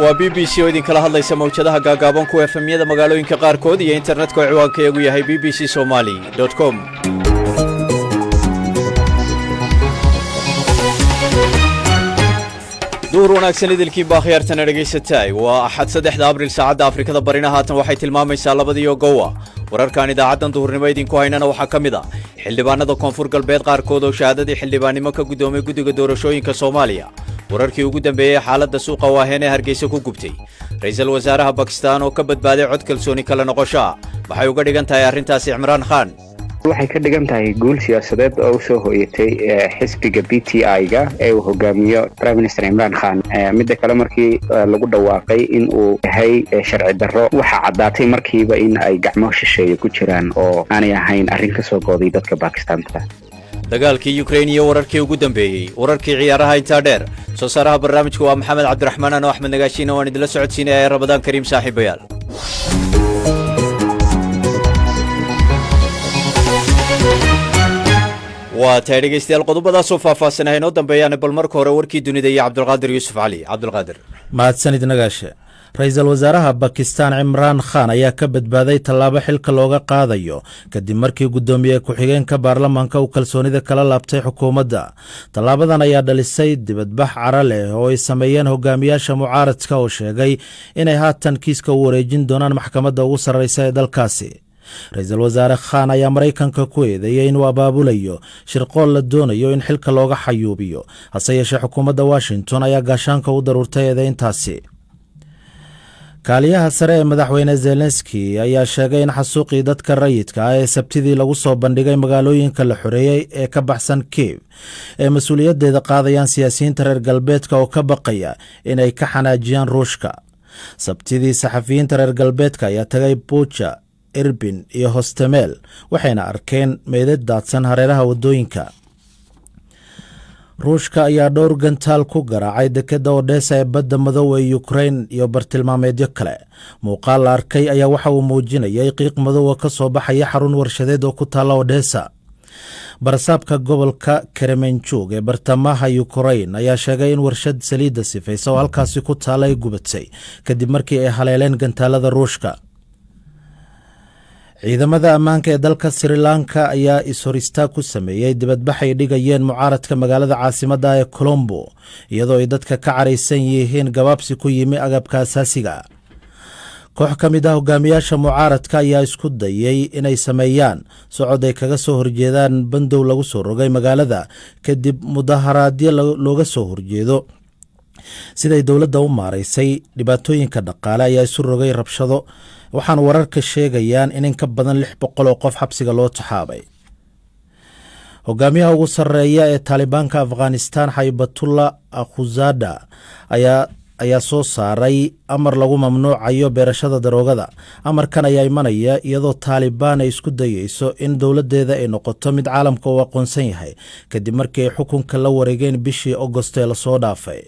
waa BBC oo idinkala hadlaysa mawjadaha gaagaaban ku FM-yada magaalooyinka qaarkood iyo internetka oo ciwaankayagu yahay bbcsomali.com. duur wanaagsan idilkiin baa khiyaartana dhegaysatay waa axad 3 abriil saacadda Afrikada Barina haatan waxay tilmaamaysaa 2 gowa wararkan idaacaddan duhurnimo idinku haynana waxaa ka mid ah xildhibaanada koonfur galbeed qaarkood oo shahaadadii xildhibaannimo ka gudoomay guddiga doorashooyinka Soomaaliya wararkii ugu dambeeyay xaaladda suuqa Waaheen ee Hargeysa ku gubtay ra'iisul wasaaraha Pakistan oo ka badbaaday cod kalsooni kala noqosho waxay uga dhigan tahay arrintaasi Imraan Khan waxay ka dhigan tahay guul siyaasadeed oo soo hooyatay xisbiga PTI-ga ee uu hogaamiyo Prime Minister Imraan Khan midda kale markii lagu dhawaaqay in uu yahay sharci darro waxa cadaatay markiiba in ay gacmo shisheeye ku jiraan oo aanay ahayn arrin ka soo gooday dadka Pakistaanta dagaalkii Ukraine iyo wararkii ugu dambeeyay wararkii ciyaaraha inta dheer soo saaraha barnaamijku waa Maxamed Cabdiraxmaan oo Axmed Nagaashiin oo aan idin la socodsiinaya Ramadaan Kariim saaxiibayaal waa tahay dhegeystayaal qodobadaas oo faahfaahsanahay inoo dambeeyaan bal marka hore warkii dunida iyo Cabdulqaadir Yuusuf Cali Cabdulqaadir mahadsanid Nagaashe ra'iisul wasaaraha Pakistan Imraan Khan ayaa ka badbaaday tallaabo xilka looga qaadayo kadib markii gudoomiye ku-xigeenka baarlamaanka uu kalsoonida kala laabtay xukuumadda tallaabadan ayaa dhalisay dibadbax cara leh oo ay sameeyeen hogaamiyaasha mucaaradka oo sheegay inay haatan kiiska u wareejin doonaan maxkamadda ugu sarreysa ee dalkaasi ra'iisul wasaare Khan ayaa Mareykanka ku eedeeyay inuu abaabulayo shirqool la doonayo in xilka looga xayuubiyo hase yeeshee xukuumadda Washington ayaa gaashaanka u daruurtay eedeyntaasi kaaliyaha sare ee madaxweyne Zelensky ayaa sheegay in xasuuqii dadka rayidka ah ee sabtidii lagu soo bandhigay magaalooyinka la xoreeyay ee ka baxsan Kiev ee mas'uuliyaddeeda qaadayaan siyaasiyiinta reer galbeedka oo ka baqaya inay ka xanaajiyaan Ruushka sabtidii saxafiyiinta reer galbeedka ayaa tagay Bucha Irbin iyo Hostomel waxayna arkeen meydad daadsan hareeraha wadooyinka Ruushka ayaa dhowr gantaal ku garaacay dekedda Odessa ee badda madow ee Ukraine iyo bartilmaameedyo kale muuqaal la arkay ayaa waxa uu muujinayay qiiq madow oo ka soo baxaya xarun warshadeed oo ku taala Odessa barsaabka gobolka Kremenchuk ee bartamaha Ukraine ayaa sheegay in warshad saliidda sifaysa oo halkaasi ku taala ay gubatay kadib markii ay haleeleen gantaalada Ruushka ciidamada ammaanka ee dalka Sri Lanka ayaa ishoristaag ku sameeyay dibadbax ay dhigayeen mucaaradka magaalada caasimadda ee Colombo iyadoo ay dadka ka caraysan yihiin gabaabsi ku yimi agabka asaasiga koox ka mid ah hogaamiyaasha mucaaradka ayaa isku dayay inay sameeyaan socod ay kaga soo horjeedaan bandow lagu soo rogay magaalada kadib mudaharaadyo looga soo horjeedo siday dowladda u maareysay dhibaatooyinka dhaqaale ayaa isu rogay rabshado waxaan wararka sheegayaan in ka badan 600 oo qof xabsiga loo taxaabay hogaamiyaha ugu sarreeya ee Talibanka Afghanistan Haybatullah Akhundzada ayaa soo saaray amar lagu mamnuucayo beerashada daroogada amarkan ayaa imanaya iyadoo Taliban ay isku dayayso in dowladdeeda ay noqoto mid caalamka u aqoonsan yahay kadib markii ay xukunka la wareegeen bishii August ee la soo dhaafay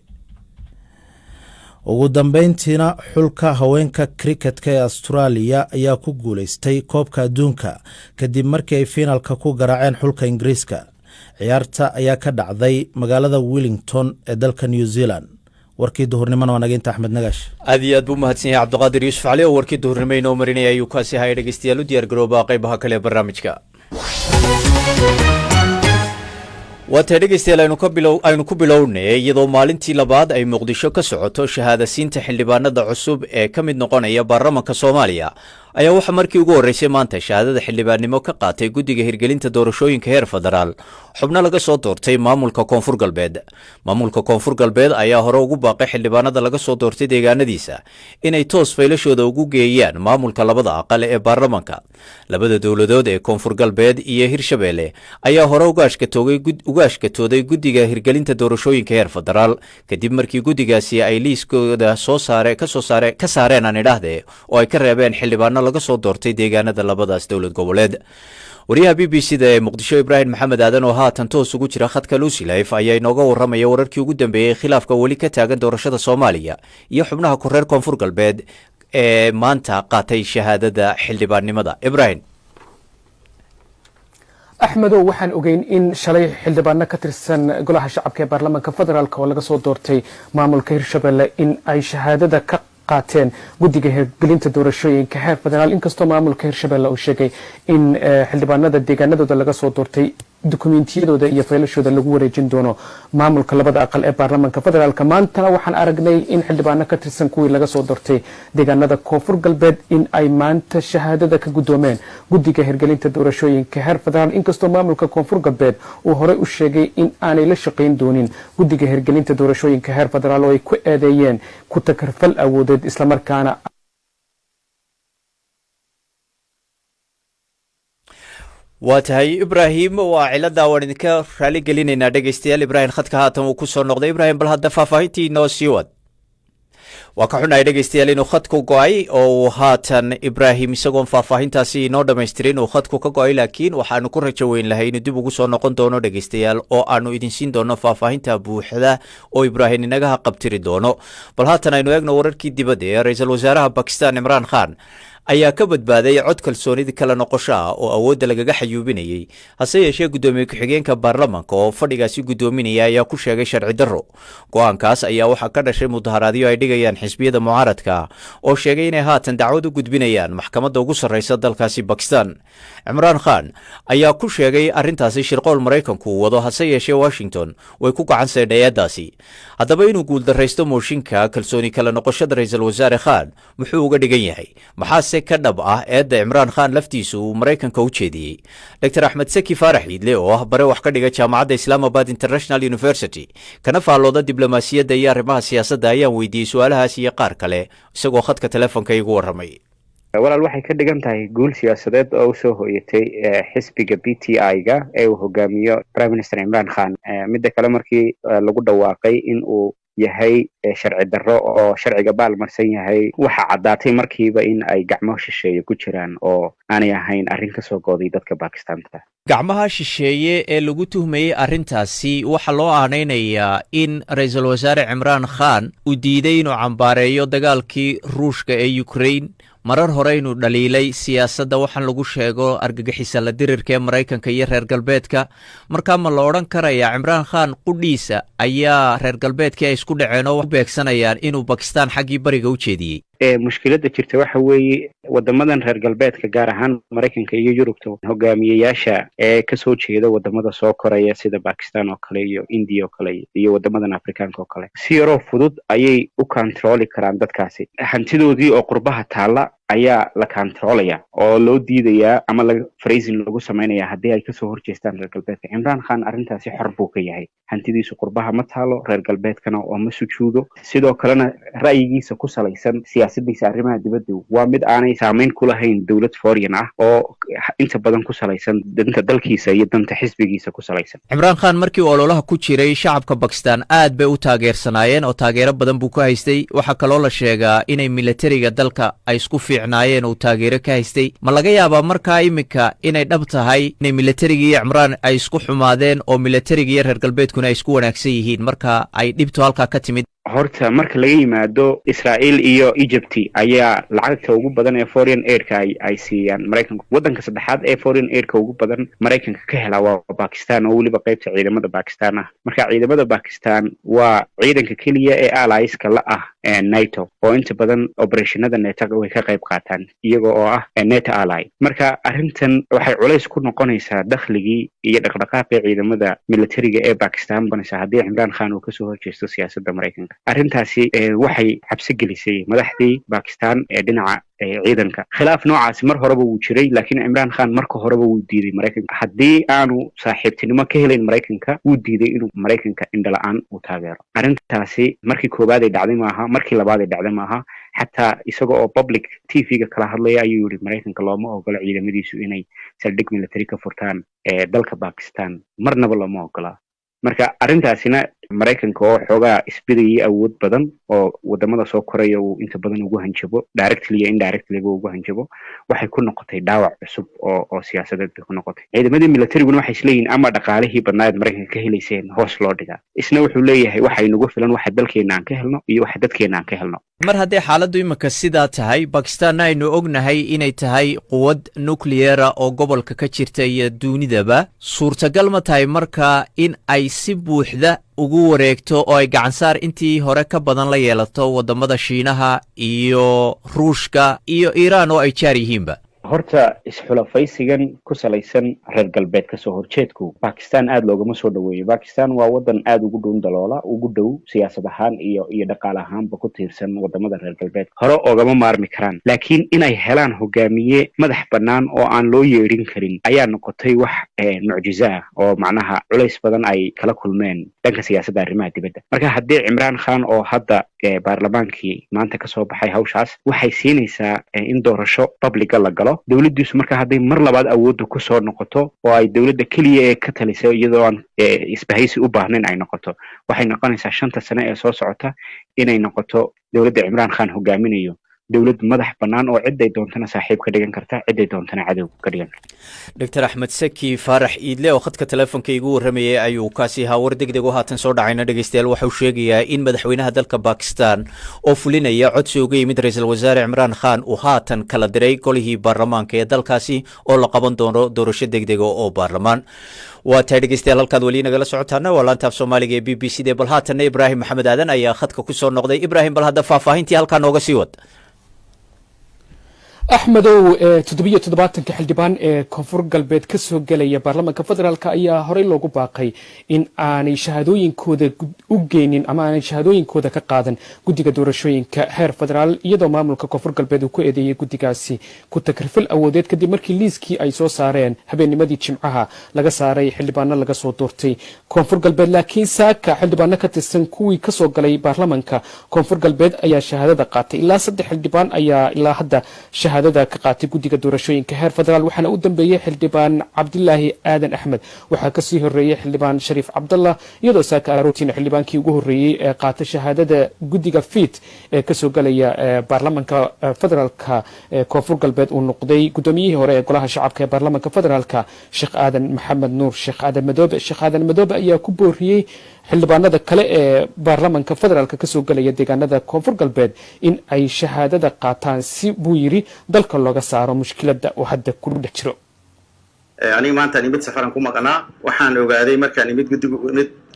ugu dambeyntiina xulka haweenka cricketka ee Australia ayaa ku guuleystay koobka adduunka kadib markii ay finalka ku garaaceen xulka Ingiriiska ciyaarta ayaa ka dhacday magaalada Wellington ee dalka New Zealand warkii duhurnimada waa nageynta Axmed Nagaash aad iyo aad buu mahadsan yahay Cabdulqaadir Yuusuf Cali oo warkii duhurnimada inoo marinayay ayuu kaasi hayay dhageystayaal u diyaar garooba qaybaha kale ee barnaamijka waata dhegeystayaal aynu ku bilownay iyadoo maalintii labaad ay Muqdisho ka socoto shahaadasiinta xildhibaanada cusub ee ka mid noqonaya baarlamaanka Soomaaliya ayaa waxa markii ugu horeysay maanta shahaadada xildhibaannimo ka qaatay guddiga hirgelinta doorashooyinka heer federaal xubno laga soo doortay maamulka koonfur galbeed ayaa hore ugu baaqay xildhibaanada laga soo doortay deegaanadiisa inay toos faylashooda ugu geeyaan maamulka labada aqal ee baarlamaanka labada dowladood ee koonfur galbeed iyo Hirshabeelle ayaa hore ugaashkatooday guddiga hirgelinta doorashooyinka heer federaal kadib markii guddigaasi ay liiskooda ka saareen aan idhaahdee oo ay ka reebeen xildhibaano laga soo doortay deegaanada labadaas dowlad goboleed wariyaha BBC-da ee Muqdisho Ibrahim Maxamed Aadan oo haatan toos ugu jira khadka Lucy Life ayaa inooga waramaya wararkii ugu dambeeyay khilaafka wali ka taagan doorashada Soomaaliya iyo xubnaha koreer koonfur galbeed ee maanta qaatay shahaadada xildhibaannimada Ibrahim axmedow waxaan ogeyn in shalay xildhibaano ka tirsan golaha shacabka ee baarlamaanka federaalk oo laga soo doortay maamulka hirshabelle in ay shahaadada ka qaateen guddiga hirgelinta doorashooyinka heer federaal inkastoo maamulka hirshabelle uu sheegay in xildhibaanada deegaanadooda laga soo doortay dukumentiyadooda iyo faylashooda lagu wareejin doono maamulka labada aqal ee baarlamaanka federaalk maantana waxaan aragnay in xildhibaano ka tirsan kuwii laga soo doortay deegaanada koonfur galbeed in ay maanta shahaadada ka guddoomeen guddiga hirgelinta doorashooyinka heer federaal inkastoo maamulka koonfur galbeed uu horey u sheegay in aanay la shaqayn doonin guddiga hirgelinta doorashooyinka heer federaal oo ay ku eedeeyeen ku takarfal awoodeed islamarkaana waa tahay ibraahim waa cilada waan idinka raali gelinaynaa dhegaystayaal ibraahim khadka haatan uu ku soo noqday ibraahim bal hadda faahfaahintii inoo sii wad waa ka xunahay dhegaystayaal inuu khadku go-ay oo uu haatan ibraahim isagoon faahfaahintaasi inoo dhammaystirin uu khadku ka go-ay laakiin waxaanu ku rajo weyn lahay inuu dib ugu soo noqon doono dhegaystayaal oo aanu idin siin doono faahfaahinta buuxda oo ibraahim inagaha qabtiri doono bal haatan aynu eegno wararkii dibadda ee ra-iisul wasaaraha bakistan cimraan khan ayaa ka badbaaday cod kalsoonidii kala noqosho ah oo awoodda lagaga xayuubinayey hase yeeshee guddoomiye ku-xigeenka baarlamanka oo fadhigaasi guddoominaya ayaa ku sheegay sharci darro go-aankaas ayaa waxaa ka dhashay mudaharaadyo ay dhigayaan xisbiyada mucaaradka oo sheegay inay haatan dacwad u gudbinayaan maxkamadda ugu sarraysa dalkaasi bakistan cimraan khan ayaa ku sheegay arrintaasi shirqool maraykanku uu wado hase yeeshee washington way ku gacan saydhay eeddaasi haddaba inuu guuldarraysto mooshinka kalsooni kala noqoshada ra-iisul wasaare khan muxuu uga dhigan yahay maxaase ka dhab ah eedda cimraan khan laftiisu uu maraykanka u jeediyey dr axmed saki faarax iidle oo ah bare wax ka dhiga jaamacadda islamabad international university kana faallooda diblomaasiyadda iyo arrimaha siyaasadda ayaan weydiiyey su-aalahaas iyo qaar kale isagoo khadka telefonka igu warramay walaal waxay ka dhigan tahay guul siyaasadeed oo usoo hoyatay xisbiga b t i-ga ee uu hogaamiyo prime minister cimraan khan midda kale markii lagu dhawaaqay in uu yahay sharci darro oo sharciga baalmarsan yahay waxa caddaatay markiiba in ay gacmo shisheeye ku jiraan oo aanay ahayn arrin ka soo gooday dadka bakistaanta gacmaha shisheeye ee lagu tuhmayey arrintaasi waxaa loo aanaynayaa in ra-iisul wasaare cimraan khan uu diiday inuu cambaareeyo dagaalkii ruushka ee ukrain marar hore inuu dhaliilay siyaasadda waxaan lagu sheego argagixisa la dirirka ee maraykanka iyo reer galbeedka markaa ma la odhan karayaa cimraan khan qudhiisa ayaa reer galbeedkii ay isku dhaceen oo u beegsanayaan inuu bakistan xaggii bariga u jeediyey mushkiladda jirta waxa weeye wadamadan reer galbeedka gaar ahaan maraykanka iyo yurubta hogaamiyeyaasha ee kasoo jeeda wadamada soo koraya sida bakistan oo kale iyo indiya oo kale iyo wadamadan afrikaanka oo kale si yaroo fudud ayay u kontrooli karaan dadkaasi hantidoodii oo qurbaha taalla ayaa la kontroolaya oo loo diidayaa ama fraisin lagu samaynaya haddii ay kasoo horjeestaan reer galbeedka cimraan khan arrintaasi xor buu ka yahay hantidiisu qurbaha ma taalo reer galbeedkana oo ma sujuudo sidoo kalena ra'yigiisa ku salaysan siyaasadiisa arrimaha dibadda waa mid aanay saamayn ku lahayn dowlad foreign ah oo inta badan ku salaysan danta dalkiisa iyo danta xisbigiisa ku salaysan cimraan khan markii uu ololaha ku jiray shacabka bakistan aad bay u taageersanaayeen oo taageero badan buu ka haystay waxaa kaloo la sheegaa inay militariga dalka ay isku fiicnaayeen uu taageero ka haystay ma laga yaabaa markaa iminka inay dhab tahay inay militarigii iyo cimraan ay isku xumaadeen oo militariga iyo reer galbeedkuna ay isku wanaagsan yihiin marka ay dhibtu halkaa ka timid horta marka laga yimaado israel iyo egypt ayaa lacagta ugu badan ee foreign aidka ay siiyaan maraykanka waddanka saddexaad ee foreign aidka ugu badan maraykanka ka helaa waa bakistan oo weliba qaybta ciidamada bakistan ah marka ciidamada bakistan waa ciidanka keliya ee alliska la ah nato oo inta badan operationada neto way ka qayb qaataan iyaga oo ah neto ally marka arrintan waxay culays ku noqonaysaa dakhligii iyo dhaqdhaqaaqii ciidamada militariga ee bakistan banaysa haddii cimraan khan uu kasoo horjeesto siyaasadda maraykanka arrintaasi waxay cabsi gelisay madaxdii bakistan ee dhinaca ciidanka khilaaf noocaasi mar horeba wuu jiray laakiin cimraan khan marka horeba wuu diiday maraykanka haddii aanu saaxiibtinimo ka helayn maraykanka wuu diiday inuu maraykanka indhala-aan u taageero arrintaasi markii koowaad ay dhacday maaha markii labaad ay dhacday maaha xataa isaga oo public t v-ga kala hadlaya ayuu yihi maraykanka looma ogolo ciidamadiisu inay saldhig military ka furtaan dalka bakistan marnaba looma ogola marka arrintaasina maraykanka oo xoogaa isbidayay awood badan oo wadamada soo koraya uu inta badan ugu hanjabo directly iyo indirectlyba ugu hanjabo waxay ku noqotay dhaawac cusub oo siyaasadeed bay ku noqotay ciidamadii militariguna waxay isleeyihin ama dhaqaalihii badnaaad maraykanka ka helayseen hoos loo dhigaa isna wuxuu leeyahay waxa inagu filan waxa dalkeena aan ka helno iyo waxa dadkeena aan ka helno mar haddee xaaladdu iminka sidaa tahay bakistanna aynu ognahay inay tahay quwad nukliyera oo gobolka ka jirta iyo dunidaba suurtagal ma tahay marka in ay si buuxda ugu wareegto oo ay gacansaar intii hore ka badan la yeelato waddamada shiinaha iyo ruushka iyo iiraan oo ay jaar yihiinba? horta isxulafaysigan ku salaysan reer galbeed kasoo horjeedku bakistan aada loogama soo dhaweeyo. bakistan waa wadan aada ugu dhuun daloola, ugu dhow siyaasad ahaan iyo dhaqaale ahaanba ku tiirsan wadamada reer galbeed, hore oogama maarmi karaan. laakiin inay helaan hogaamiye madax bannaan oo aan loo yeedhin karin ayaa noqotay wax mucjizo ah oo macnaha culays badan ay kala kulmeen dhanka siyaasadda arrimaha dibadda. marka haddii Cimraan Khan oo hadda baarlamaankii maanta kasoo baxay hawshaas waxay siinaysaa in doorasho publica la galo, dowladdiisu marka hadday mar labaad awoodda kusoo noqoto oo ay dowladda keliya ee ka taliso iyadoo aan isbahaysi u baahnayn ay noqoto, waxay noqonaysaa 5 sano ee soo socota inay noqoto dowladda Cimraan Khan hogaaminayo dowlad madax bannaan oo ciday doontana saaxiib ka dhigan karta, ciday doontana cadow ka dhigan karta. Dr. Axmed Saki Faarax Iidle oo khadka telefoonka igu warramayay ayuu kaasi ahaa. war degdeg oo haatan soo dhacayna dhegeystayaal waxau sheegayaa in madaxweynaha dalka Bakistan oo fulinaya codsi uga yimid ra'iisul wasaare Cimraan Khan uu haatan kala diray golihii baarlamaanka ee dalkaasi oo la qaban doono doorasho degdeg oo baarlamaan. waa tahay dhegeystayaal halkaad weli nagala socotaana waa laanta af Soomaaliga ee BBC de bal haatanna Ibraahim Maxamed Aadan ayaa khadka ku soo noqday. Ibraahim, bal hadda faahfaahintii halkaa nooga sii wad. axmedow 77 xildhibaan ee koonfur galbeed ka soo gelaya baarlamaanka federaalka ayaa horey loogu baaqay in aanay shahaadooyinkooda u geynin ama aanay shahaadooyinkooda ka qaadan guddiga doorashooyinka heer federaal, iyadoo maamulka koonfur galbeed uu ku eedeeyay guddigaasi ku takrifil awoodeed kadib markii liiskii ay soo saareen habeennimadii jimcaha laga saaray xildhibaano laga soo doortay koonfur galbeed. laakiin saaka xildhibaano ka tirsan kuwii ka soo galay baarlamaanka koonfur galbeed ayaa shahaadada qaatay. ilaa 3 xildhibaan ayaa ilaa hadda ka qaatay guddiga doorashooyinka heer federaal, waxaana u dambeeyay xildhibaan Cabdilaahi Aadan Axmed, waxaa ka sii horeeyay xildhibaan Shariif Cabdallah, iyadoo saaka arootina xildhibaankii ugu horeeyay ee qaatay shahaadada guddiga FIT ee ka soo galaya baarlamaanka federaalka koonfur galbeed uu noqday gudoomiyihii hore ee golaha shacabka ee baarlamaanka federaalka Sheekh Aadan Maxamed Nuur Sheekh Aadan Madoobe. Sheekh Aadan Madoobe ayaa ku booriyay xildhibaanada kale ee baarlamaanka federaalka ka soo galaya deegaanada koonfur galbeed in ay shahaadada qaataan si buu yiri dalka looga saaro mushkiladda oo hadda ku dhex jiro. aniga maanta nimid safaran ku maqnaa, waxaan ogaaday markaan nimid guddiga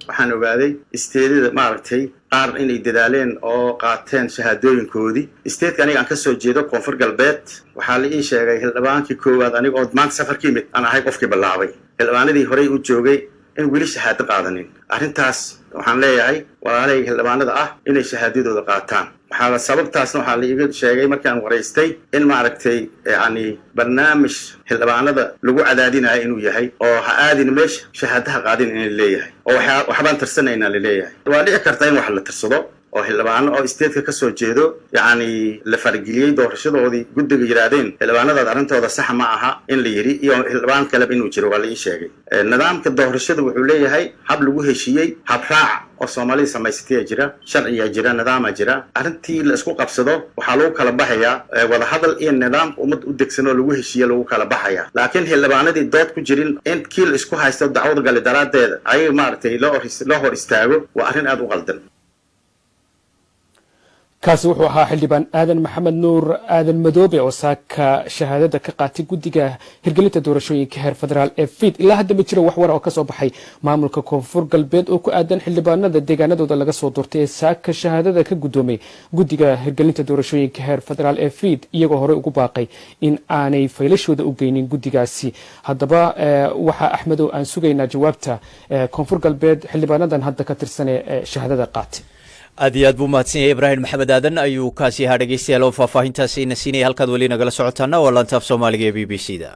waxaan ogaaday isteedada maaragtay qaar inay dadaaleen oo qaateen shahaadooyinkoodii. isteedka aniga aan ka soo jeedo koonfur galbeed waxaa la ii sheegay xildhibaankii koowaad aniga oo maanta safarkii mid aan ahay qofkii bilaabay, xildhibaanadii horey u joogay in weli shahaado qaadanin. arrintaas waxaan leeyahay walaalahayga xildhibaanada ah inay shahaadadooda qaataan. waxaa sababtaasna waxaa la iga sheegay markaan waraystay in maaragtay yani barnaamij xildhibaanada lagu cadaadinayo inuu yahay oo ha aadin meesha shahaadaha qaadin in la leeyahay oo waxbaan tirsanaynaa la leeyahay. waa dhici karta in wax la tirsado oo xildhibaano oo isteedka ka soo jeedo yani la fargeliyey doorashadoodii guddiga yiraahdeen xildhibaanadaad arrintooda sax ma aha in la yiri, iyo xildhibaan kaleba inuu jiro waa la ii sheegay. nidaamka doorashada wuxuu leeyahay hab lagu heshiiyey, hab raac oo Soomaalida samaysatay jira, sharciya jira, nidaama jira. arrintii la isku qabsado waxaa lagu kala baxayaa wada hadal iyo nidaam ummad u degsan oo lagu heshiiyo lagu kala baxayaa. laakiin xildhibaanadii dood ku jirin in kii la isku haysto dacwad gali daraadeeda ay maaragtay loo hor istaago waa arrin aad u qaldan. kaasi wuxuu ahaa xildhibaan Aadan Maxamed Nuur Aadan Madoobe oo saaka shahaadada ka qaatay guddiga hirgelinta doorashooyinka heer federaal ee FIT. ilaa hadda ma jiro wax war oo ka soo baxay maamulka koonfur galbeed oo ku aadan xildhibaanada deegaanadooda laga soo doortay ee saaka shahaadada ka gudoomay guddiga hirgelinta doorashooyinka heer federaal ee FIT, iyagoo hore ugu baaqay in aanay faylashooda u geynin guddigaasi. haddaba waxa Axmedow aan sugaynaa jawaabta koonfur galbeed xildhibaanadan hadda ka tirsan ee shahaadada qaatay. aad iyo aad buu mahadsan yahay Ibraahim Maxamed Aadan ayuu kaasi ahaa. dhegeystayaal oo faahfaahintaasi ina siinaya halkaad weli nagala socotaana waa laanta af Soomaaliga ee BBC-da.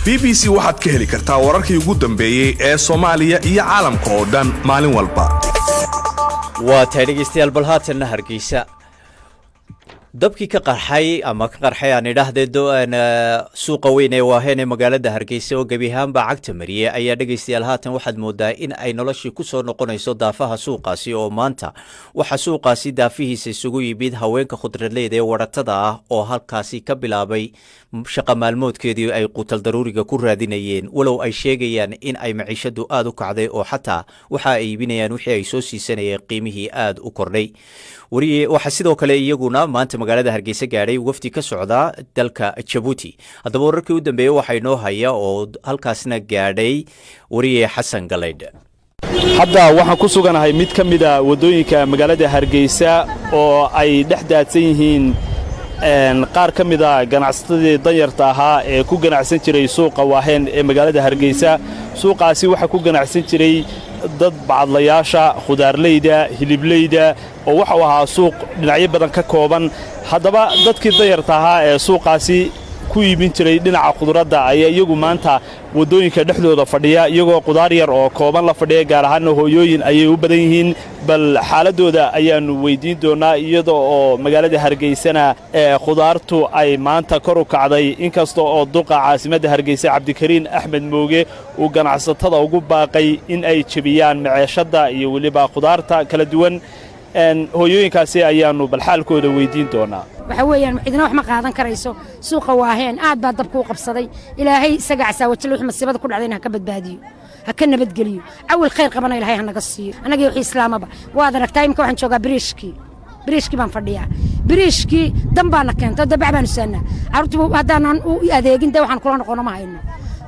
BBC waxaad ka heli kartaa wararkii ugu dambeeyay ee Soomaaliya iyo caalamka oo dhan maalin walba. waa tahay dhegeystayaal bal haatanna Hargeysa. dabkii ka qarxay ama ka qarxay aan idhaahdee suuqa weyn ee waaheen ee magaalada hargeysa oo gebi ahaanbaa cagta mariyey ayaa dhegaystayaal haatan waxaad moodaa in ay noloshii ku soo noqonayso daafaha suuqaasi oo maanta waxaa suuqaasi daafihiisa isugu yimid haweenka khudradleyda ee waratada ah oo halkaasi ka bilaabay shaqa maalmoodkeedii ay quutal daruuriga ku raadinayeen walow ay sheegayaan in ay maciishadu aad u kacday oo xataa waxa ay iibinayaan wixii ay soo siisanayeen qiimihii aad u kordhay waxaa sidoo kale iyaguna maanta magaalada hargeysa gaadhay wafdi ka socda dalka jabuuti haddaba wararkii u dambeeyey waxaa inoo haya oo halkaasna gaadhay wariye xasan galaydh hadda waxaan ku suganahay mid ka mid a waddooyinka magaalada hargeysa oo ay dhex daadsan yihiin qaar ka mid a ganacsatadii danyarta ahaa ee ku ganacsan jiray suuqa waaheen ee magaalada hargeysa suuqaasi waxaa ku ganacsan jiray dad bacadlayaasha khudaarleyda hiliblayda oo waxau ahaa suuq dhinacyo badan ka kooban haddaba dadkii danyarta ahaa ee suuqaasi ku iibin jiray dhinaca khudradda ayaa iyagu maanta waddooyinka dhexdooda fadhiya iyagoo qudaar yar oo kooban la fadhiya gaar ahaanna hooyooyin ayay u badan yihiin bal xaaladdooda ayaannu weyddiin doonnaa iyada oo magaalada hargeysana khudaartu ay maanta kor u kacday inkasta oo duqa caasimadda hargeysa cabdikariin axmed mooge uu ganacsatada ugu baaqay in ay jebiyaan maceeshadda iyo weliba khudaarta kala duwan hooyooyinkaasi ayaannu bal xaalkooda weyddiin doonnaa waxa weeyaan cidina wax ma qaadan karayso suuqa waaheen aad baa dabku u qabsaday ilaahay isaga casaawajal wixii masiibada ku dhacdayna ha ka badbaadiyo ha ka nabadgeliyo awil khayr qabana ilaahay ha naga siiyo annaga wixii islaamaba waad aragtaa imika waxaan joogaa biriishkii baan fadhiyaa biriishkii dan baana keentay dabac baanu saannaa carruurtii haddaanan u adeegin dee waxaan kula noqono ma hayno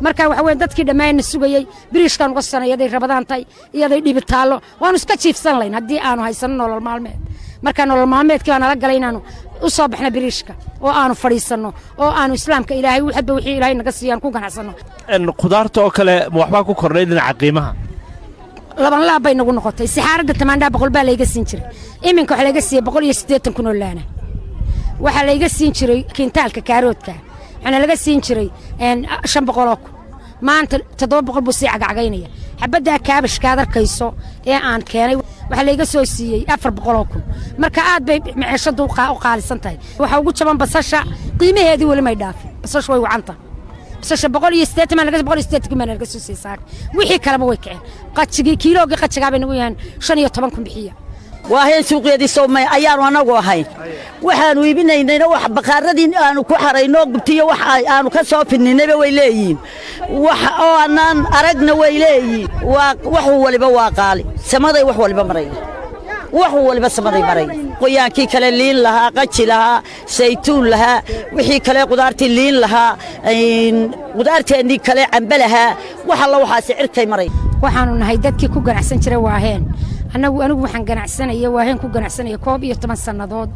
marka waxa weyn dadkii dhammaanna sugayey biriishkaan uga sanay iyaday rabadaan tahay iyaday dhibitaallo waanu iska jiifsan layn haddii aanu haysanno nolol maalmeed marka nolol maalmeedkii baa nala galay inaanu u soo baxna biriishka oo aanu fadhiisanno oo aanu islaamka ilaahay hadba wixii ilaahay naga siiyaan ku ganacsanno khudaarta oo kale ma waxbaa ku kordhay dhinaca qiimaha laban laab bay nagu noqotay sixaaradda tamaandhaa boqol baa layga siin jiray iminka waxaa layga siiyey 180 kun oo laana waxaa layga siin jiray kiintaalka kaaroodka waxaana laga siin jiray 500 kun maanta 700 buu sii cagacagaynaya xabaddaa kaabashkaad arkayso ee aan keenay waxaa layga soo siiyey 400 kun marka aad bay maciishadu u qaalisan tahay waxaa ugu jaban basasha qiimaheedii weli may dhaafin basasha way wacanta basasha 180 maa laga soo siiyey saak wixii kaleba way kaceen qajigii kiilooga qajigaa bay nagu yahaan 15 kun bixiya waaheen suuqeedii soomay ayaanu anagu ahayn waxaanu iibinaynayna wax baqaaradii aanu ku xarayno gubtiyo wax aanu ka soo fininayba way leeyihiin wax oo aanan aragna way leeyihiin wax waliba waa qaali samaday wax waliba maray wax waliba samaday maray qoyaankii kale liin lahaa qaji lahaa saytuun lahaa wixii kale qudaartii liin lahaa qudaarteennii kale cambe lahaa wax alla waxaasi cirkay maray waxaanu nahay dadkii ku ganacsan jiray waaheen anigu waxaan ganacsanaya waaheen ku ganacsanaya 11 sannadood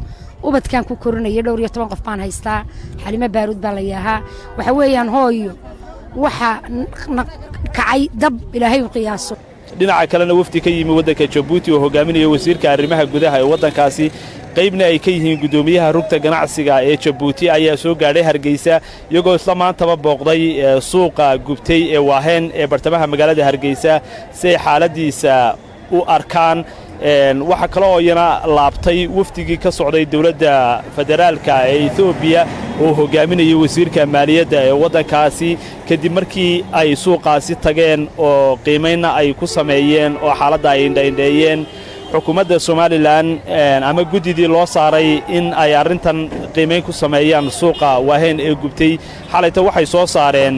ubadkan ku korinaya dhowr iyo 10 qof baan haystaa xalimo baaruud baa la yahaa waxa weeyaan hooyo waxa kacay dab ilaahay u qiyaaso dhinaca kalena wafdi ka yimi waddanka Jabuuti oo hogaaminaya wasiirka arrimaha gudaha ee waddankaasi qaybna ay ka yihiin gudoomiyaha rugta ganacsiga ee Jabuuti ayaa soo gaadhay Hargeysa iyagoo isla maantaba booqday suuqa gubtay ee waaheen ee bartamaha magaalada Hargeysa si xaaladiisa u arkaan waxa kale oo yana laabtay wafdigii ka socday dawladda federaalka ee Ethiopia oo hogaaminaya wasiirka maaliyadda ee waddankaasi kadib markii ay suuqaasi tageen oo qiimeynna ay ku sameeyeen oo xaaladda ay indhayndeeyeen xukuumadda Somaliland ama gudidii loo saaray in ay arrintan qiimeyn ku sameeyaan suuqa waaheen ee gubtay xalayta waxay soo saareen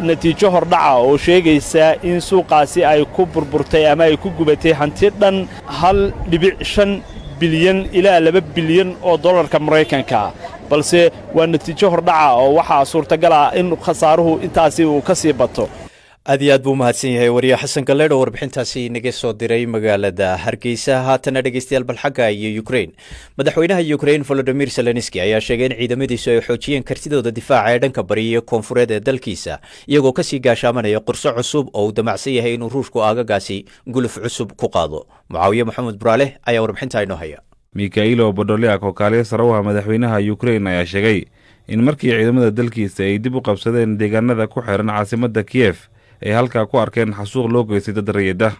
natiijo hordhaca oo sheegaysa in suuqaasi ay ku burburtay ama ay ku gubatay hanti dhan 1.5 bilyan ilaa 2 bilyan oo dollarka Mareykanka balse waa natiijo hordhaca oo waxaa suurtagal ah in khasaaruhu intaasi uu ka sii bato aad iyo aad buu mahadsan yahay wariye xasan galeedh oo warbixintaasi inaga soo diray magaalada hargeysa haatana dhegeystayaal balxagga iyo Ukraine madaxweynaha Ukraine Volodymyr Zelensky ayaa sheegay in ciidamadiisu ay xoojiyeen kartidooda difaaca ee dhanka bariya koonfureed ee dalkiisa iyagoo ka sii gaashaamanaya qorso cusub oo uu damacsan yahay inuu ruushku aagagaasi guluf cusub ku qaado Mucaawiye Maxamed Buraale ayaa warbixinta inoo haya Mikhailo Podolyak oo kaaliye sarawaha madaxweynaha Ukraine ayaa sheegay in markii ciidamada dalkiisa ay dib u qabsadeen deegaanada ku xiran caasimadda Kiev ay halkaa ku arkeen xasuuq loo geystay dad rayid ah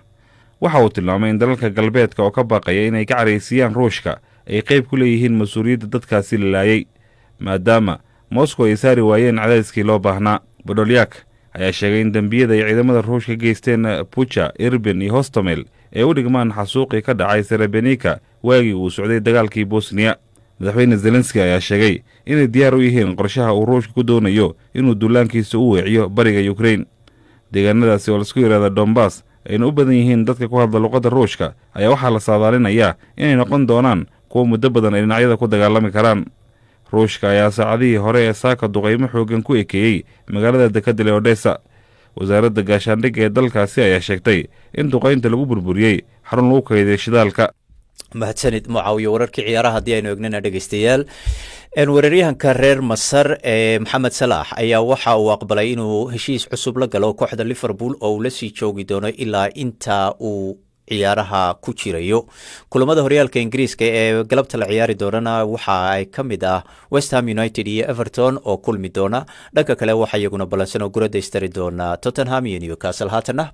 waxa uu tilmaamay in dalalka galbeedka oo ka baaqaya inay ka caraysiyaan ruushka ay qayb ku leeyihiin mas-uuliyadda dadkaasi la laayay maadaama moscow ay saari waayeen cadaadiskii loo baahnaa. bodolyak ayaa sheegay in dembiyada ay ciidamada ruushka geysteen buja, irbin iyo hostomel ee u dhigmaan xasuuqii ka dhacay serebenika waagii uu socday dagaalkii bosniya. madaxweyne zelenski ayaa sheegay inay diyaar u yihiin qorshaha uu ruushka ku doonayo inuu duulaankiisa u weeciyo bariga yukrain. deegaanadaasi oo laisku yidhahda dombas ayna u badan yihiin dadka ku hadla luqadda ruushka ayaa waxaa la saadaalinayaa inay noqon doonaan kuwa muddo badan ay dhinacyada ku dagaalami karaan. ruushka ayaa saacadihii hore ee saaka duqaymo xooggan ku ekeeyey magaalada dekadile odessa. wasaaradda gaashaandhigga ee dalkaasi ayaa sheegtay in duqaynta lagu burburiyey xarun lagu kaydiya shidaalka. mahadsanid mucaawiyo. wararkii ciyaaraha haddii aynu egnana dhegeystayaal, weeraryahanka reer masar ee maxamed salaax ayaa waxa uu aqbalay inuu heshiis cusub la galo kooxda liverpool oo uu la sii joogi doono ilaa inta uu ciyaaraha ku jirayo. kulamada horyaalka ingiriiska ee galabta la ciyaari doonana waxa ay ka mid ah West Ham United iyo Everton oo kulmi doona. dhanka kale waxaa iyaguna ballansan oo gurada istari doona Tottenham iyo Newcastle. haatana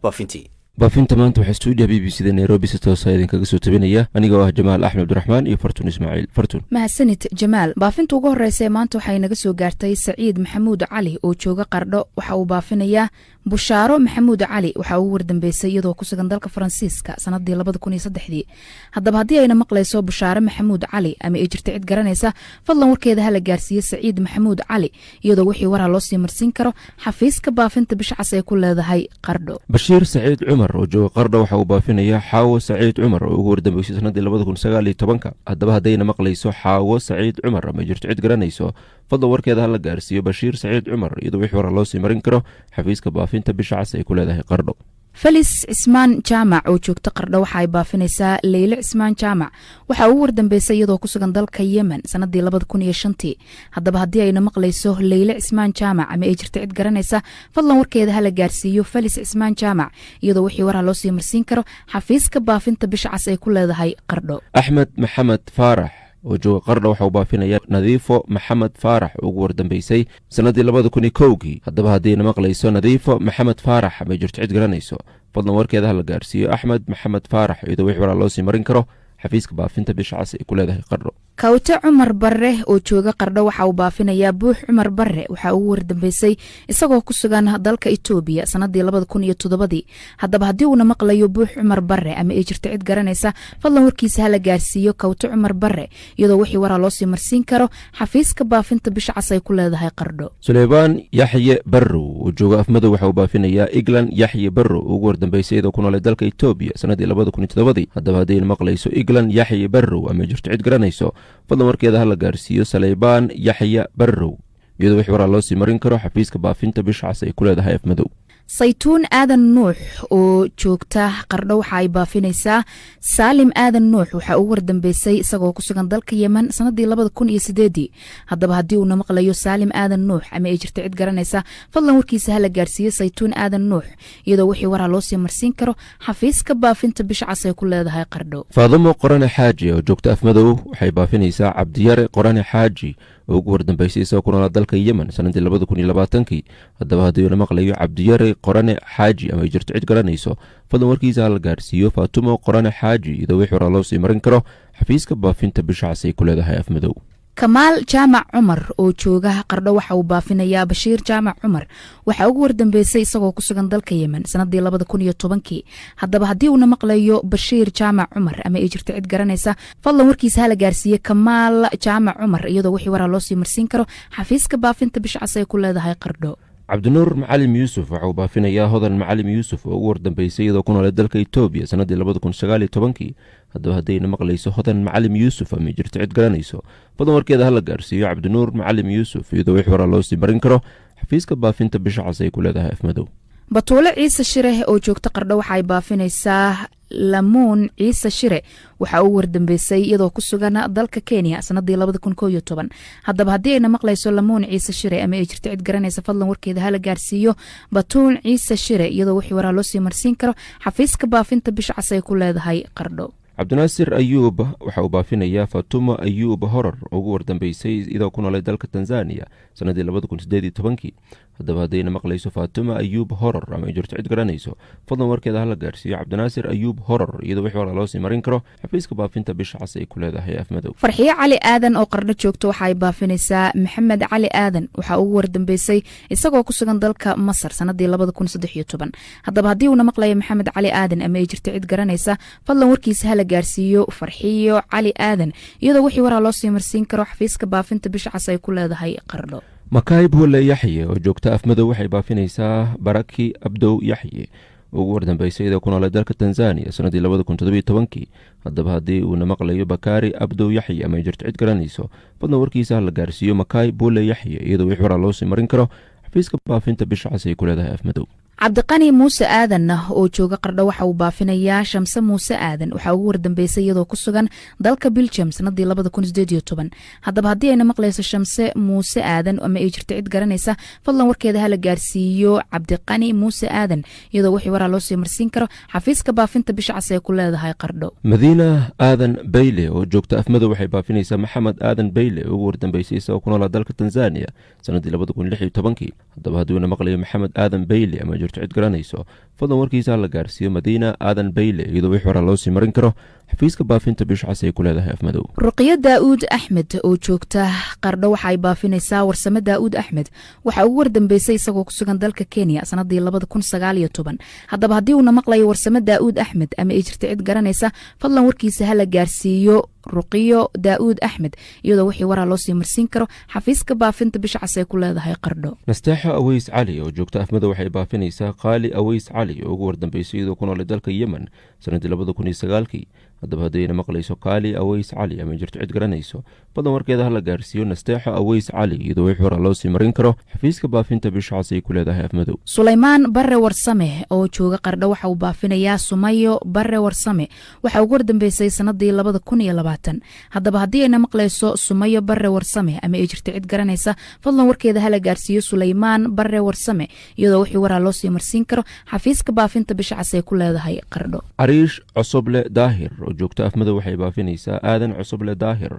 baafinta maanta waxaa stuudiya b b c da nairobi si toosa idinkaga soo tabinaya anigoo ah jamaal axmed abdiraxmaan iyo fartun ismaaciil. fartun. mahadsanid jamaal. baafinta ugu horeysa ee maanta waxay naga soo gaartay saciid maxamuud cali oo jooga qardho. waxa uu baafinayaa bushaaro maxamuud cali. waxa uu wardambeysay iyadoo ku sugan dalka faransiiska sanadii 2003. haddaba haddii ayna maqlayso bushaaro maxamuud cali ama ay jirta cid garanaysa, fadlan warkeeda hala gaarsiiye saciid maxamuud cali iyadoo wixii waraa loo sii marsiin karo xafiiska baafinta bisha cas ay ku leedahay qardho. bashiir saciid cumar oo jooga qardho waxa uu baafinayaa xaawo saciid cumar oo ugu wardambeysay sanadii 2019. haddaba haddayna maqlayso xaawo saciid cumar ama jirto cid garanayso, fadlan warkeeda hala gaarsiiyo bashiir saciid cumar iyadoo wixii waraa loo sii marin karo xafiiska baafinta bisha cas ay ku leedahay qardho. felis cismaan jaamac oo joogta qardho waxa ay baafinaysaa leyle cismaan jaamac. waxa uu wardambeysay iyadoo ku sugan dalka yemen sanadii 2005. haddaba haddii ayna maqlayso leyle cismaan jaamac ama ay jirta cid garanaysa, fadlan warkeeda hala gaarsiiyo felis cismaan jaamac iyadoo wixii waraa loo sii marsiin karo xafiiska baafinta bisha cas ay ku leedahay qardho. axmed maxamed faarax oo jooga qardho waxa uu baafinayaa nadiifo maxamed faarax oo ugu wardambeysay sanadii 2001. haddaba haddayna maqlayso nadiifo maxamed faarax ama jirto cid garanayso, fadlan warkeeda hala gaarsiiyo axmed maxamed faarax iyadoo wixii waraa loo sii marin karo xafiiska baafinta bisha cas ay ku leedahay qardho. kawte cumar barre oo jooga qardho waxa uu baafinayaa buux cumar barre. waxa uu wardambeysay isagoo ku sugan dalka Itoobiya sanadii 2007. haddaba haddii uuna maqlayo buux cumar barre ama ay jirta cid garanaysa, fadlan warkiisa hala gaarsiiyo kawte cumar barre iyadoo wixii waraa loo sii marsiin karo xafiiska baafinta bisha cas ay ku leedahay qardho. suleymaan yaxye barrow oo jooga afmadow waxa uu baafinayaa iglan yaxye barrow oo ugu wardambeysay iyadoo ku noolay dalka Itoobiya sanadii 2007. haddaba haddayna maqlayso iglan yaxye barrow ama jirto cid garanayso, fadlan warkeeda hala gaarsiiyo saleybaan yaxya barrow iyadoo wixii waraa loo sii marin karo xafiiska baafinta bisha cas ay ku leedahay afmadow. saytuun aadan nuux oo joogta qardho waxa ay baafinaysaa saalim aadan nuux. waxa uu wardambeysay isagoo ku sugan dalka yemen sanadii 2008. haddaba haddii uuna maqlayo saalim aadan nuux ama ay jirta cid garanaysa, fadlan warkiisa hala gaarsiiyo saytuun aadan nuux iyadoo wixii waraa loo sii marsiin karo xafiiska baafinta bisha cas ay ku leedahay qardho. faadamo qorane xaaji oo joogta afmadow waxay baafinaysaa cabdiyare qorane xaaji oo ugu wardambeysay isagoo ku noolaa dalka yemen sanadii 2020. haddaba haddii uuna maqlayo cabdiyare qorane xaaji ama ay jirto cid garanayso, fadlan warkiisa hala gaarsiiyo faatumo qorane xaaji iyadoo wixii waraa loo sii marin karo xafiiska baafinta bisha cas ay ku leedahay afmadow. kamaal jaamac cumar oo jooga qardho waxa uu baafinayaa bashiir jaamac cumar. waxa ugu wardambeysay isagoo ku sugan dalka yemen sanadii 2010. haddaba haddii uuna maqlayo bashiir jaamac cumar ama ay jirta cid garanaysa, fadlan warkiisa hala gaarsiiye kamaal jaamac cumar iyadoo wixii waraa loo sii marsiin karo xafiiska baafinta bisha cas ay ku leedahay qardho. cabdinuur macalim yuusuf waxa uu baafinayaa hodan macalim yuusuf oo ugu wardambeysay iyadoo ku noolay dalka Itoobiya sanadii 2019. haddaba haddayna maqlayso hodan macalim yuusuf ama jirto cid garanayso, fadlan warkeeda hala gaarsiiyo cabdinuur macalim yuusuf iyadoo wixii waraa loo sii marin karo xafiiska baafinta bisha cas ay ku leedahay afmadow. batuule ciise shire oo joogta qardho waxa ay baafinaysaa lamuun ciise shire. waxa uu wardambeysay iyadoo ku sugan dalka Kenya sanadii 2011. haddaba haddii ayna maqlayso lamuun ciise shire ama ay jirta cid garanaysa, fadlan warkeeda hala gaarsiiyo batuul ciise shire iyadoo wixii waraa loo sii marsiin karo xafiiska baafinta bisha cas ay ku leedahay qardho. cabdinaasir ayuub waxa uu baafinayaa fatuma ayuub horar oo ugu wardambeysay iyadoo ku noolay dalka tanzaniya sanadii 2018 haddaba haddayna maqlayso fatuma ayuub horar ama ay jirto cid garanayso fadlan warkeeda hala gaarsiiyo cabdinaasir ayuub horar iyadoo wix wara loo sii marin karo xafiiska baafinta bisha cas ay ku leedahay afmadow. farxiyo cali aadan oo qardho joogto waxa ay baafinaysaa maxamed cali aadan waxaa ugu wardambeysay isagoo ku sugan dalka masar sanadii 2013 haddaba haddii uuna maqlayo maxamed cali aadan ama ay jirto cid garanaysa fadlan warkiisa hala gaarsiiyo farxiyo cali aadan iyadoo wixii waraa loo sii marsiin karo xafiiska baafinta bisha cas ay ku leedahay qardho. makaayib hulle yaxye oo joogta afmadow waxay baafinaysaa baraki abdow yaxye ugu wardambeysay iyadoo ku noolay dalka tanzaniya sanadii 2017 haddaba haddii uuna maqlayo bakaari abdow yaxye ama ay jirto cid garanayso fadlan warkiisa hala gaarsiiyo makaayib hulle yaxye iyadoo wix waraa loo sii marin karo xafiiska baafinta bisha cas ay ku leedahay afmadow. cabdiqani muuse aadan oo jooga qardho waxa uu baafinayaa shamse muuse aadan waxaa ugu wardambeysay iyadoo ku sugan dalka biljam sanadii 2018 haddaba haddii ayna maqlayso shamse muuse aadan ama ay jirto cid garanaysa fadlan warkeeda hala gaarsiiyo cabdiqani muuse aadan iyadoo wixii waraa loo sii marsiin karo xafiiska baafinta bisha cas ee ku leedahay qardho. madiina aadan bayle oo joogta afmadow waxay baafinaysaa maxamed aadan bayle ugu wardambeysay isagoo ku noolaa dalka tanzaniya sanadii 2016 haddaba haddii uuna maqlayo maxamed aadan bayle ama jirto cid garanayso fadlan warkiisa la gaarsiiyo madiina aadan bayle iyadoo wix hore loo sii marin karo xafiiska baafinta bisha cas ay ku leedahay afmadow. ruqiya daa'uud axmed oo joogta qardho waxa ay baafinaysaa warsame daa'uud axmed waxaa ugu wardambeysay isagoo ku sugan dalka kenya sanadii 2019 haddaba haddii uuna maqlayo warsame daa'uud axmed ama ay jirta cid garanaysa fadlan warkiisa hala gaarsiiyo ruqiyo daa'uud axmed iyadoo wixii waraa loo sii marsiin karo xafiiska baafinta bisha cas ay ku leedahay qardho. nasteexo aweys cali oo joogta afmadow waxay baafinaysaa qaali aweys cali oo ugu wardambeysay iyadoo ku noolay dalka yemen sanadii 2019 haddaba haddayna maqlayso qaali aweys cali ama jirto cid garanayso fadlan warkeeda hala gaarsiiyo nasteexo aweys cali iyadoo wix waraa loo sii marin karo xafiiska baafinta bisha cas ay ku leedahay afmadow. sulaymaan bare warsame oo jooga qardho waxa uu baafinayaa sumayo bare warsame waxaa ugu wardambeysay sanadii 2020 haddaba haddii ayna maqlayso sumayo bare warsame ama ay jirto cid garanaysa fadlan warkeeda hala gaarsiiyo sulaymaan bare warsame iyadoo wixii waraa loo sii marsiin karo xafiiska baafinta bisha cas ay ku leedahay qardho. ariish cusuble daahir oo joogta afmadow waxay baafinaysaa aadan cusuble daahir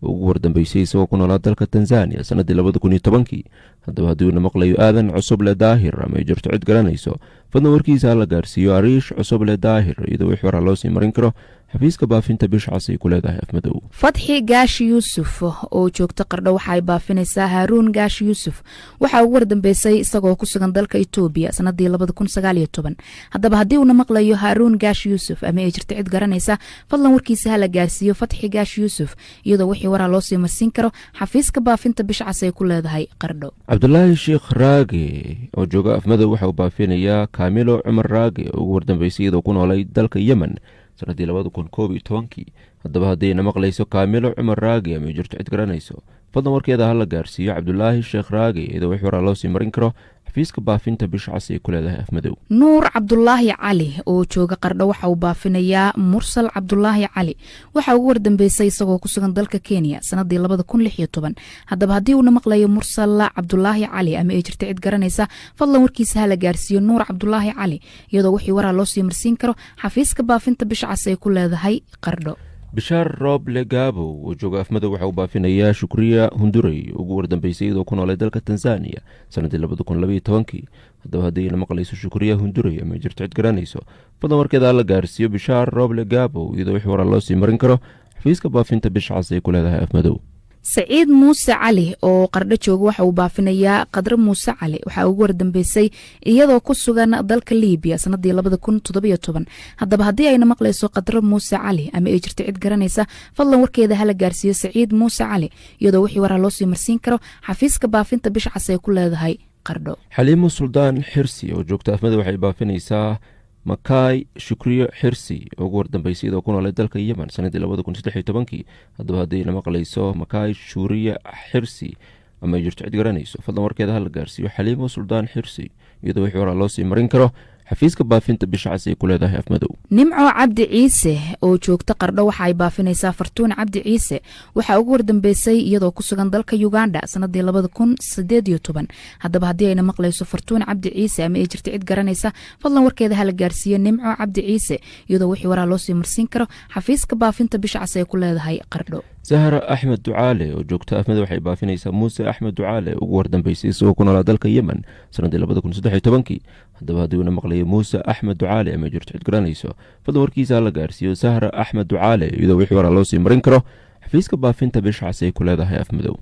oo ugu wardambeysay isagoo ku noolaa dalka tanzaniya sanadii 2010 haddaba haddii uuna maqlayo aadan cusuble daahir ama ay jirto cid garanayso fadlan warkiisa hala gaarsiiyo ariish cusuble daahir iyadoo wix waraa loo sii marin karo xafiiska baafinta bisha cas ay ku leedahay afmadow. fadxi gaashi yuusuf oo joogta qardho waxa ay baafinaysaa haaruun gaashi yuusuf waxaa ugu wardambeysay isagoo ku sugan dalka etoobiya sanadii 2019 haddaba haddii uuna maqlayo haaruun gaashi yuusuf ama ay jirto cid garanaysa fadlan warkiisa hala gaarsiiyo fadxi gaashi yuusuf iyadoo wixii waraa loo sii marsiin karo xafiiska baafinta bisha cas ay ku leedahay qardho. cabdulaahi sheekh raage oo jooga afmadow waxa uu baafinayaa kaamilo cumar raage oo ugu wardambeysay iyadoo ku noolay dalka yemen sanadii 2011 haddaba haddayna maqlayso kaamilo cumar raage ama ay jirto cid garanayso fadlan warkeeda hala gaarsiiyo cabdulaahi sheekh raage iyadoo wix waraa loo sii marin karo xafiiska baafinta bisha cas ay ku leedahay afmadow. nuur cabdulaahi cali oo jooga qardho waxa uu baafinayaa mursal cabdulaahi cali waxaa ugu wardambeysay isagoo ku sugan dalka kenya sanadii 2016 haddaba haddii uuna maqlayo mursal cabdulaahi cali ama ay jirta cid garanaysa fadlan warkiisa hala gaarsiiyo nuur cabdulaahi cali iyadoo wixii waraa loo sii marsiin karo xafiiska baafinta bisha cas ay ku leedahay qardho. bishaar rooble gaabow oo jooga afmadow waxa uu baafinayaa shukriya hundurey ugu wardambeysay iyadoo ku noolay dalka tanzaniya sanadii 2012 haddaba haddayna maqlayso shukriya hundurey ama ay jirto cid garanayso fadlan warkeeda hala gaarsiiyo bishaar rooble gaabow iyadoo wix waraa loo sii marin karo xafiiska baafinta bisha cas ay ku leedahay afmadow. saciid muuse cali oo qardho jooga waxa uu baafinayaa qadre muuse cali waxaa ugu wardambeysay iyadoo ku sugan dalka liibiya sanadii 2017 haddaba haddii ayna maqlayso qadre muuse cali ama ay jirto cid garanaysa fadlan warkeeda hala gaarsiiyo saciid muuse cali iyadoo wixii waraa loo sii marsiin karo xafiiska baafinta bisha cas ay ku leedahay qardho. xaliimo suldaan xirsi oo joogta afmadow waxay baafinaysaa makaay shukriyo xirsi oo ugu wardambeysay iyadoo ku noolay dalka yemen sanadii 2013 haddaba haddayna maqlayso makaay shuriya xirsi ama ay jirto cid garanayso fadlan warkeeda hala gaarsiiyo xaliimo suldaan xirsi iyadoo wix waraa loo sii marin karo xafiiska baafinta bisha cas ay ku leedahay afmadow. nimco cabdi ciise oo joogta qardho waxa ay baafinaysaa fartuun cabdi ciise waxaa ugu wardambeysay iyadoo ku sugan dalka uganda sanadii 2018. haddaba haddii ayna maqlayso fartuun cabdi ciise ama ay jirta cid garanaysa fadlan warkeeda hala gaarsiiyo nimco cabdi ciise iyadoo wixii waraa loo sii marsiin karo xafiiska baafinta bisha cas ay ku leedahay qardho. sahra axmed ducaale oo joogta afmadow waxay baafinaysaa muuse axmed ducaale ugu wardambeysay isagoo ku noolaa dalka yemen sanadii 2013. haddaba haddii uuna maqlayo muuse axmed ducaale ama jirto cid garanayso fadlan warkiisa hala gaarsiiyo sahra axmed ducaale iyadoo wixii waraa loo sii marin karo xafiiska baafinta bisha cas ay ku leedahay afmadow.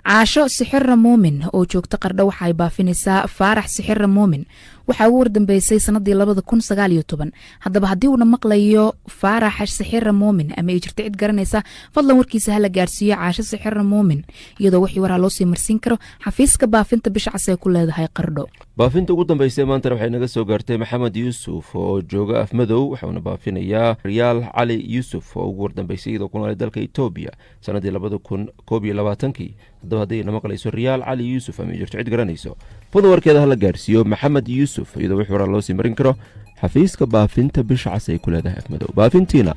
caasho sixira muumin oo joogta qardho waxa ay baafinaysaa faarax sixira muumin waxaa ugu wardambeysay sanadii 2019. haddaba haddii uuna maqlayo faarax sixira muumin ama ay jirta cid garanaysa fadlan warkiisa hala gaarsiiyo caasho sixira muumin iyadoo wixii waraa loo sii marsiin karo xafiiska baafinta bisha cas ay ku leedahay qardho. baafinta ugu dambeysay maantana waxay naga soo gaartay maxamed yuusuf oo jooga afmadow waxauna baafinayaa riyaal cali yuusuf oo ugu wardambeysay iyadoo ku noolay dalka etoobiya sanadii 2021. haddaba haddii ayna maqlayso riyaal cali yuusuf ama ay jirto cid garanayso fadlan warkeeda hala gaarsiiyo maxamed yuusuf iyadoo wixii waraa loo sii marin karo xafiiska baafinta bisha cas ay ku leedahay afmadow. baafintiina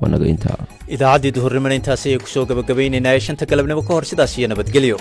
waa naga intaa. idaacaddii duhurnimada intaas ayay ku soo gabagabaynaynaa ee 5 galabnimo ka hor sidaas iyo nabadgelyo.